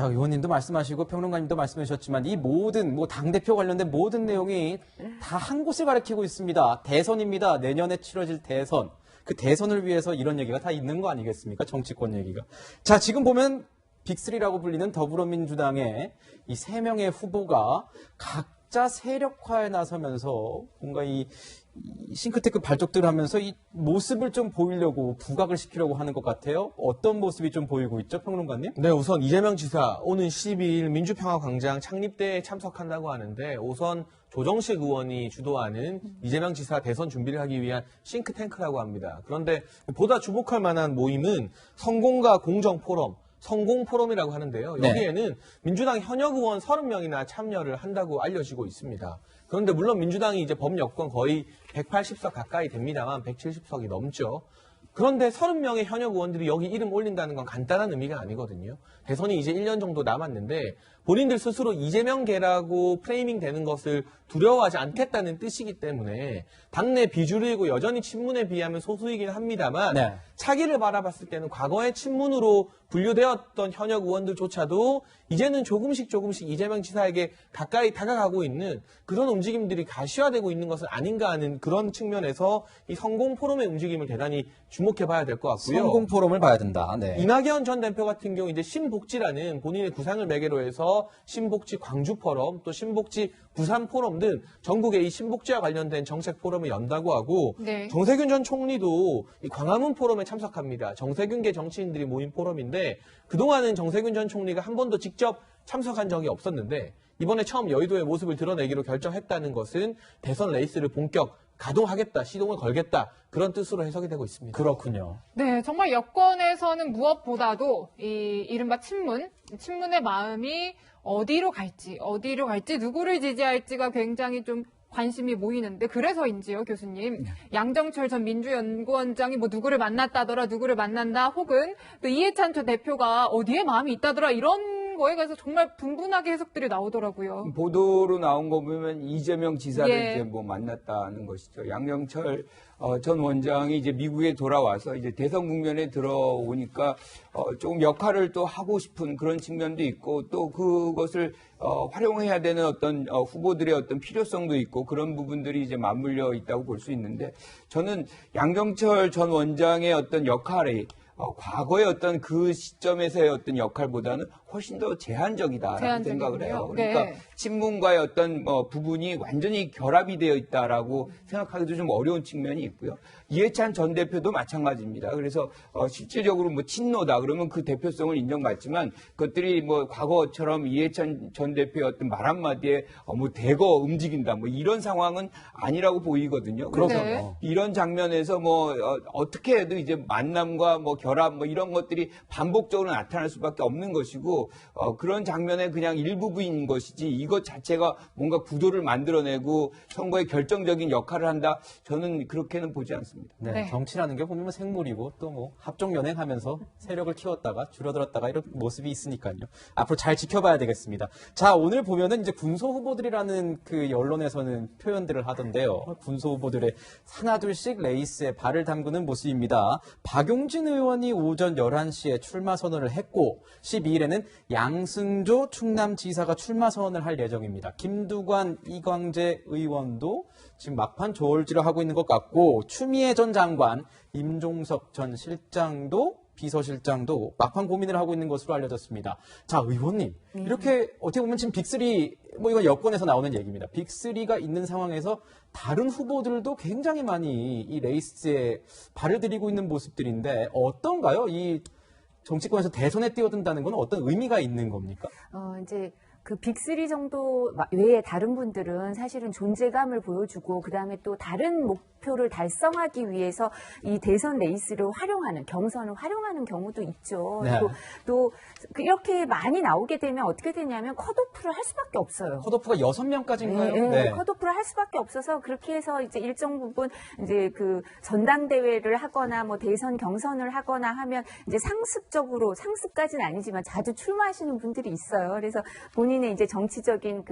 자, 의원님도 말씀하시고 평론가님도 말씀해 주셨지만 이 모든 당대표 관련된 모든 내용이 다 한 곳을 가리키고 있습니다. 대선입니다. 내년에 치러질 대선. 그 대선을 위해서 이런 얘기가 다 있는 거 아니겠습니까? 정치권 얘기가. 자, 지금 보면 빅3라고 불리는 더불어민주당의 이 3명의 후보가 각자 세력화에 나서면서 뭔가 이 싱크테크 발족들을 하면서 이 모습을 좀 보이려고 부각을 시키려고 하는 것 같아요. 어떤 모습이 좀 보이고 있죠, 평론가님? 네, 우선 이재명 지사 오는 12일 민주평화광장 창립대회에 참석한다고 하는데 우선 조정식 의원이 주도하는 이재명 지사 대선 준비를 하기 위한 싱크탱크라고 합니다. 그런데 보다 주목할 만한 모임은 성공과 공정 포럼, 성공 포럼이라고 하는데요. 여기에는 네. 민주당 현역 의원 30명이나 참여를 한다고 알려지고 있습니다. 그런데 물론 민주당이 이제 범여권 거의 180석 가까이 됩니다만 170석이 넘죠. 그런데 30명의 현역 의원들이 여기 이름 올린다는 건 간단한 의미가 아니거든요. 대선이 이제 1년 정도 남았는데 본인들 스스로 이재명계라고 프레이밍 되는 것을 두려워하지 않겠다는 뜻이기 때문에 당내 비주류이고 여전히 친문에 비하면 소수이긴 합니다만 네. 차기를 바라봤을 때는 과거의 친문으로 분류되었던 현역 의원들조차도 이제는 조금씩 이재명 지사에게 가까이 다가가고 있는 그런 움직임들이 가시화되고 있는 것은 아닌가 하는 그런 측면에서 이 성공 포럼의 움직임을 대단히 주목해봐야 될 것 같고요. 성공 포럼을 봐야 된다. 네. 이낙연 전 대표 같은 경우 이제 신복지라는 본인의 구상을 매개로 해서 신복지 광주 포럼 또 신복지 부산 포럼 등 전국의 이 신복지와 관련된 정책 포럼을 연다고 하고 네. 정세균 전 총리도 이 광화문 포럼에 참석합니다. 정세균계 정치인들이 모인 포럼인데 그동안은 정세균 전 총리가 한 번도 직접 참석한 적이 없었는데 이번에 처음 여의도의 모습을 드러내기로 결정했다는 것은 대선 레이스를 본격 가동하겠다, 시동을 걸겠다 그런 뜻으로 해석이 되고 있습니다. 그렇군요. 네, 정말 여권에서는 무엇보다도 이 이른바 친문의 마음이 어디로 갈지, 누구를 지지할지가 굉장히 좀 관심이 모이는데 그래서인지요, 교수님. 양정철 전 민주연구원장이 누구를 만났다더라, 누구를 만난다, 혹은 또 이해찬 전 대표가 어디에 마음이 있다더라 이런 거에 관해서 정말 분분하게 해석들이 나오더라고요. 보도로 나온 거 보면 이재명 지사를 이제 만났다는 것이죠. 양정철 전 원장이 이제 미국에 돌아와서 이제 대선 국면에 들어오니까 조금 역할을 또 하고 싶은 그런 측면도 있고 또 그것을 활용해야 되는 어떤 후보들의 어떤 필요성도 있고 그런 부분들이 이제 맞물려 있다고 볼 수 있는데 저는 양정철 전 원장의 어떤 역할이 과거의 어떤 그 시점에서의 어떤 역할보다는 훨씬 더 제한적이다라고 생각을 해요. 그러니까 네. 친문과의 어떤 부분이 완전히 결합이 되어 있다라고 생각하기도 좀 어려운 측면이 있고요. 이해찬 전 대표도 마찬가지입니다. 그래서 실질적으로 친노다 그러면 그 대표성을 인정받지만 그것들이 과거처럼 이해찬 전 대표의 어떤 말 한마디에 대거 움직인다 이런 상황은 아니라고 보이거든요. 그래서 네. 이런 장면에서 어떻게 해도 이제 만남과 결합 이런 것들이 반복적으로 나타날 수밖에 없는 것이고 그런 장면의 그냥 일부분인 것이지 이것 자체가 뭔가 구도를 만들어내고 선거에 결정적인 역할을 한다 저는 그렇게는 보지 않습니다. 네, 정치라는 게 보면 생물이고 또 합종 연행하면서 세력을 키웠다가 줄어들었다가 이런 모습이 있으니까요. 앞으로 잘 지켜봐야 되겠습니다. 자, 오늘 보면은 이제 군소 후보들이라는 그 언론에서는 표현들을 하던데요. 군소 후보들의 하나둘씩 레이스에 발을 담그는 모습입니다. 박용진 의원이 오전 11시에 출마 선언을 했고 12일에는 양승조 충남지사가 출마 선언을 할 예정입니다. 김두관, 이광재 의원도 지금 막판 저울질을 하고 있는 것 같고 추미애 전 장관, 임종석 전 실장도 비서실장도 막판 고민을 하고 있는 것으로 알려졌습니다. 자, 의원님, 이렇게 어떻게 보면 지금 빅3, 이건 여권에서 나오는 얘기입니다. 빅3가 있는 상황에서 다른 후보들도 굉장히 많이 이 레이스에 발을 들이고 있는 모습들인데 어떤가요? 이 정치권에서 대선에 뛰어든다는 건 어떤 의미가 있는 겁니까? 이제 그 빅3 정도 외에 다른 분들은 사실은 존재감을 보여주고 그다음에 또 다른 목표를 달성하기 위해서 이 대선 레이스를 활용하는, 경선을 활용하는 경우도 있죠. 네. 또 이렇게 많이 나오게 되면 어떻게 되냐면 컷오프를 할 수밖에 없어요. 컷오프가 6명까지인가요? 네, 네. 컷오프를 할 수밖에 없어서 그렇게 해서 이제 일정 부분 이제 그 전당대회를 하거나 대선 경선을 하거나 하면 이제 상습까지는 아니지만 자주 출마하시는 분들이 있어요. 그래서 본인이 본인의 이제 정치적인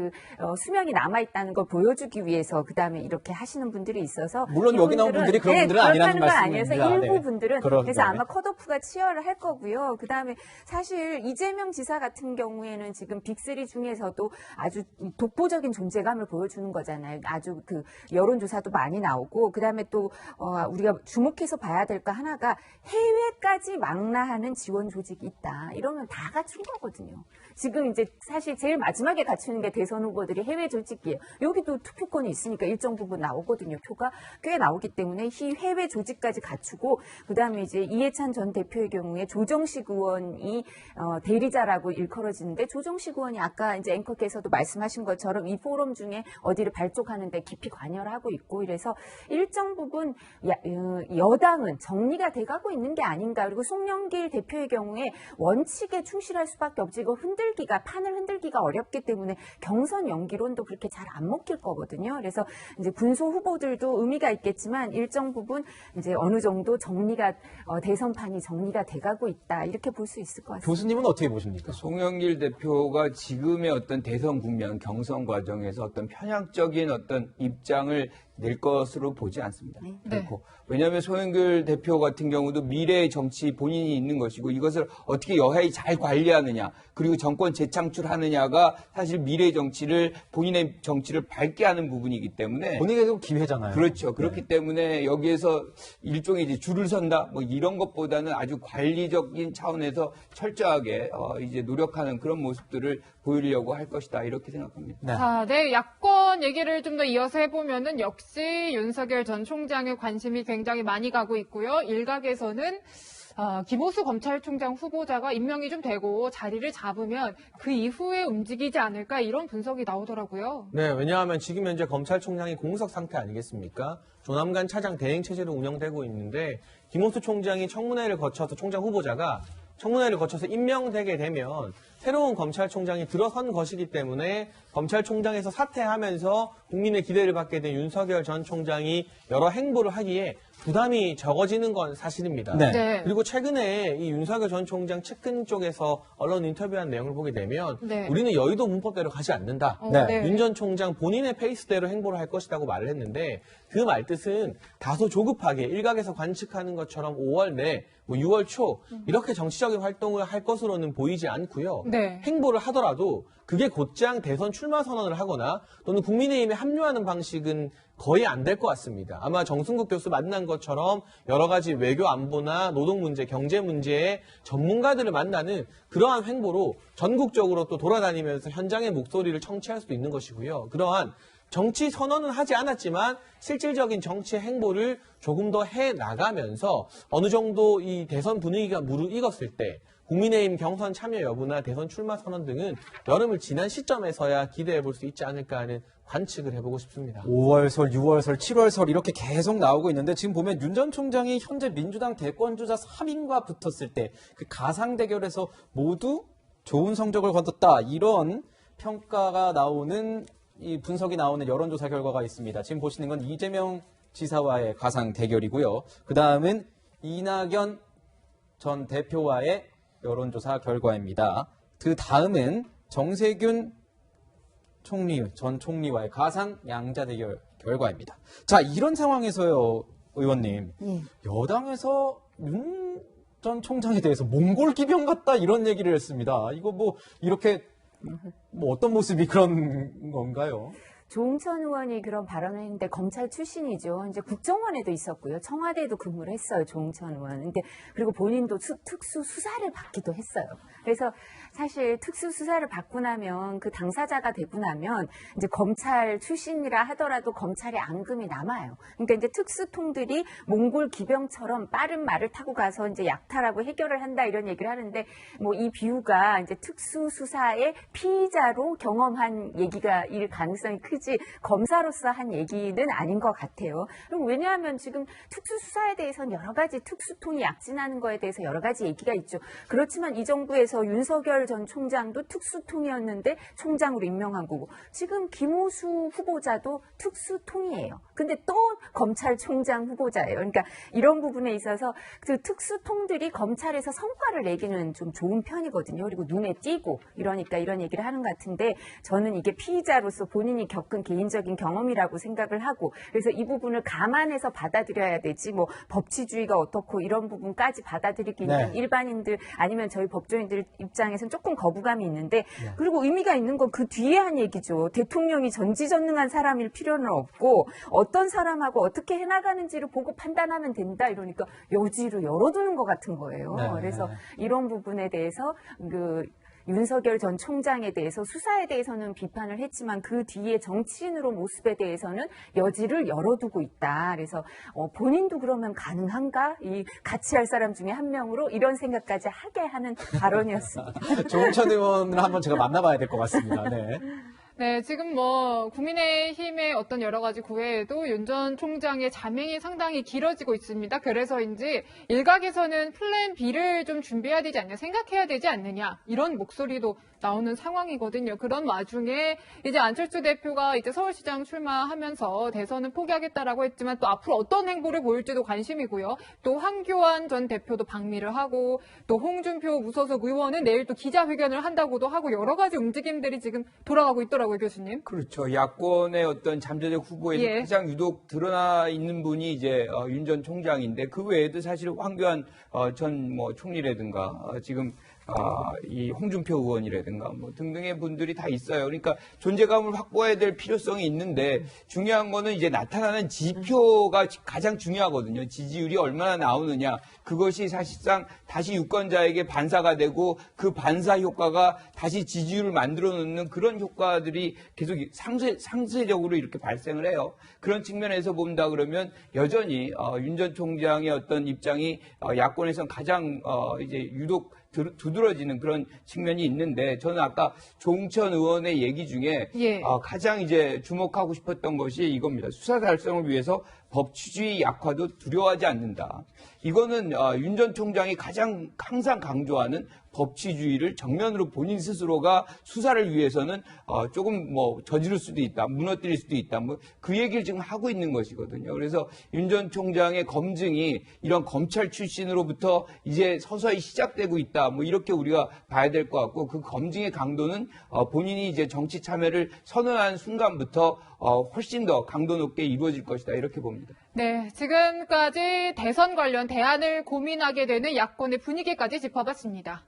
수명이 남아 있다는 걸 보여주기 위해서 그다음에 이렇게 하시는 분들이 있어서 물론 여기 나온 분들이 그런 분들은 아니라는 그렇다는 건 아니어서 말씀입니다. 일부 네. 분들은 그런 그래서 거네. 아마 컷오프가 치열할 거고요. 그다음에 사실 이재명 지사 같은 경우에는 지금 빅3 중에서도 아주 독보적인 존재감을 보여주는 거잖아요. 아주 여론조사도 많이 나오고 그다음에 또 우리가 주목해서 봐야 될 거 하나가 해외까지 망라하는 지원 조직이 있다. 이러면 다 갖춘 거거든요. 지금 이제 사실 제일 마지막에 갖추는 게 대선 후보들이 해외 조직이에요. 여기도 투표권이 있으니까 일정 부분 나오거든요. 표가 꽤 나오기 때문에 이 해외 조직까지 갖추고 그다음에 이제 이해찬 전 대표의 경우에 조정식 의원이 대리자라고 일컬어지는데 조정식 의원이 아까 이제 앵커께서도 말씀하신 것처럼 이 포럼 중에 어디를 발족하는데 깊이 관여를 하고 있고 이래서 일정 부분 여당은 정리가 돼가고 있는 게 아닌가. 그리고 송영길 대표의 경우에 원칙에 충실할 수밖에 없지 이거 판을 흔들기가 어렵기 때문에 경선 연기론도 그렇게 잘 안 먹힐 거거든요. 그래서 이제 군소 후보들도 의미가 있겠지만 일정 부분 이제 어느 정도 대선판이 정리가 돼가고 있다. 이렇게 볼 수 있을 것 같습니다. 교수님은 어떻게 보십니까? 송영길 대표가 지금의 어떤 대선 국면 경선 과정에서 어떤 편향적인 어떤 입장을 낼 것으로 보지 않습니다. 네. 그렇고 왜냐하면 송영길 대표 같은 경우도 미래의 정치 본인이 있는 것이고 이것을 어떻게 여하히 잘 관리하느냐 그리고 정권 재창출하느냐가 사실 미래의 정치를 본인의 정치를 밝게 하는 부분이기 때문에 본인에게도 기회잖아요. 그렇죠. 그렇기 때문에 여기에서 일종의 이제 줄을 선다 뭐 이런 것보다는 아주 관리적인 차원에서 철저하게 이제 노력하는 그런 모습들을 보이려고 할 것이다 이렇게 생각합니다. 네. 자, 네, 야권 얘기를 좀 더 이어서 해보면은 역시 윤석열 전 총장의 관심이 굉장히 많이 가고 있고요. 일각에서는 김호수 검찰총장 후보자가 임명이 좀 되고 자리를 잡으면 그 이후에 움직이지 않을까 이런 분석이 나오더라고요. 네, 왜냐하면 지금 현재 검찰총장이 공석 상태 아니겠습니까? 조남관 차장 대행 체제로 운영되고 있는데 김호수 총장이 청문회를 거쳐서 총장 후보자가 청문회를 거쳐서 임명되게 되면 새로운 검찰총장이 들어선 것이기 때문에 검찰총장에서 사퇴하면서 국민의 기대를 받게 된 윤석열 전 총장이 여러 행보를 하기에 부담이 적어지는 건 사실입니다. 네. 네. 그리고 최근에 이 윤석열 전 총장 측근 쪽에서 언론 인터뷰한 내용을 보게 되면 네. 우리는 여의도 문법대로 가지 않는다. 네. 윤 전 총장 본인의 페이스대로 행보를 할 것이라고 말을 했는데 그 말뜻은 다소 조급하게 일각에서 관측하는 것처럼 5월 내, 6월 초 이렇게 정치적인 활동을 할 것으로는 보이지 않고요. 네. 행보를 하더라도 그게 곧장 대선 출마 선언을 하거나 또는 국민의힘에 합류하는 방식은 거의 안 될 것 같습니다. 아마 정승국 교수 만난 것처럼 여러 가지 외교 안보나 노동 문제, 경제 문제의 전문가들을 만나는 그러한 행보로 전국적으로 또 돌아다니면서 현장의 목소리를 청취할 수도 있는 것이고요. 그러한 정치 선언은 하지 않았지만 실질적인 정치의 행보를 조금 더 해 나가면서 어느 정도 이 대선 분위기가 무르익었을 때 국민의힘 경선 참여 여부나 대선 출마 선언 등은 여름을 지난 시점에서야 기대해 볼 수 있지 않을까 하는 관측을 해보고 싶습니다. 5월설, 6월설, 7월설 이렇게 계속 나오고 있는데 지금 보면 윤 전 총장이 현재 민주당 대권주자 3인과 붙었을 때 그 가상 대결에서 모두 좋은 성적을 거뒀다 이런 평가가 나오는 이 분석이 나오는 여론조사 결과가 있습니다. 지금 보시는 건 이재명 지사와의 가상 대결이고요. 그 다음은 이낙연 전 대표와의 여론조사 결과입니다. 그 다음은 정세균 전 총리와의 가상 양자 대결 결과입니다. 자, 이런 상황에서요, 의원님. 여당에서 윤 전 총장에 대해서 몽골 기병 같다 이런 얘기를 했습니다. 이거 이렇게 어떤 모습이 그런 건가요? 조응천 의원이 그런 발언을 했는데 검찰 출신이죠. 이제 국정원에도 있었고요. 청와대에도 근무를 했어요. 조응천 의원. 근데 그리고 본인도 특수 수사를 받기도 했어요. 그래서 사실 특수 수사를 받고 나면 그 당사자가 되고 나면 이제 검찰 출신이라 하더라도 검찰의 앙금이 남아요. 그러니까 이제 특수통들이 몽골 기병처럼 빠른 말을 타고 가서 이제 약탈하고 해결을 한다 이런 얘기를 하는데 이 비유가 이제 특수 수사의 피의자로 경험한 얘기가 일 가능성이 크죠. 크지 검사로서 한 얘기는 아닌 것 같아요. 그리고 왜냐하면 지금 특수수사에 대해서는 여러 가지 특수통이 약진하는 거에 대해서 여러 가지 얘기가 있죠. 그렇지만 이 정부에서 윤석열 전 총장도 특수통이었는데 총장으로 임명한 거고 지금 김호수 후보자도 특수통이에요. 근데 또 검찰총장 후보자예요. 그러니까 이런 부분에 있어서 그 특수통들이 검찰에서 성과를 내기는 좀 좋은 편이거든요. 그리고 눈에 띄고 이러니까 이런 얘기를 하는 것 같은데 저는 이게 피의자로서 본인이 겪은 개인적인 경험이라고 생각을 하고 그래서 이 부분을 감안해서 받아들여야 되지 뭐 법치주의가 어떻고 이런 부분까지 받아들이기는 네. 일반인들 아니면 저희 법조인들 입장에서는 조금 거부감이 있는데 그리고 의미가 있는 건 그 뒤에 한 얘기죠. 대통령이 전지전능한 사람일 필요는 없고 어떤 사람하고 어떻게 해나가는지를 보고 판단하면 된다 이러니까 여지를 열어두는 것 같은 거예요. 네. 그래서 이런 부분에 대해서 윤석열 전 총장에 대해서 수사에 대해서는 비판을 했지만 그 뒤에 정치인으로 모습에 대해서는 여지를 열어두고 있다. 그래서 본인도 그러면 가능한가? 이 같이 할 사람 중에 한 명으로 이런 생각까지 하게 하는 발언이었습니다. 조홍천 의원을 한번 제가 만나봐야 될 것 같습니다. 네. 네, 지금 뭐 국민의힘의 어떤 여러 가지 구애에도 윤 전 총장의 자명이 상당히 길어지고 있습니다. 그래서인지 일각에서는 플랜 B를 좀 준비해야 되지 않냐, 생각해야 되지 않느냐 이런 목소리도 나오는 상황이거든요. 그런 와중에 이제 안철수 대표가 이제 서울시장 출마하면서 대선은 포기하겠다라고 했지만 또 앞으로 어떤 행보를 보일지도 관심이고요. 또 황교안 전 대표도 방미를 하고 또 홍준표 무소속 의원은 내일 또 기자회견을 한다고도 하고 여러 가지 움직임들이 지금 돌아가고 있더라고요, 교수님. 그렇죠. 야권의 어떤 잠재적 후보에서 예. 가장 유독 드러나 있는 분이 이제 윤 전 총장인데 그 외에도 사실 황교안 전 뭐 총리라든가 지금 이 홍준표 의원이라든가 뭐 등등의 분들이 다 있어요. 그러니까 존재감을 확보해야 될 필요성이 있는데 중요한 거는 이제 나타나는 지표가 가장 중요하거든요. 지지율이 얼마나 나오느냐. 그것이 사실상 다시 유권자에게 반사가 되고 그 반사 효과가 다시 지지율을 만들어 놓는 그런 효과들이 계속 상쇄적으로 이렇게 발생을 해요. 그런 측면에서 본다 그러면 여전히 윤 전 총장의 어떤 입장이 야권에선 가장 이제 유독 두드러지는 그런 측면이 있는데 저는 아까 조홍천 의원의 얘기 중에 예. 가장 이제 주목하고 싶었던 것이 이겁니다. 수사 달성을 위해서 법치주의 약화도 두려워하지 않는다. 이거는 윤 전 총장이 가장 항상 강조하는 법치주의를 정면으로 본인 스스로가 수사를 위해서는 조금 뭐 저지를 수도 있다, 무너뜨릴 수도 있다, 뭐 그 얘기를 지금 하고 있는 것이거든요. 그래서 윤 전 총장의 검증이 이런 검찰 출신으로부터 이제 서서히 시작되고 있다, 뭐 이렇게 우리가 봐야 될 것 같고 그 검증의 강도는 본인이 이제 정치 참여를 선언한 순간부터 훨씬 더 강도 높게 이루어질 것이다 이렇게 봅니다. 네, 지금까지 대선 관련 대안을 고민하게 되는 야권의 분위기까지 짚어봤습니다.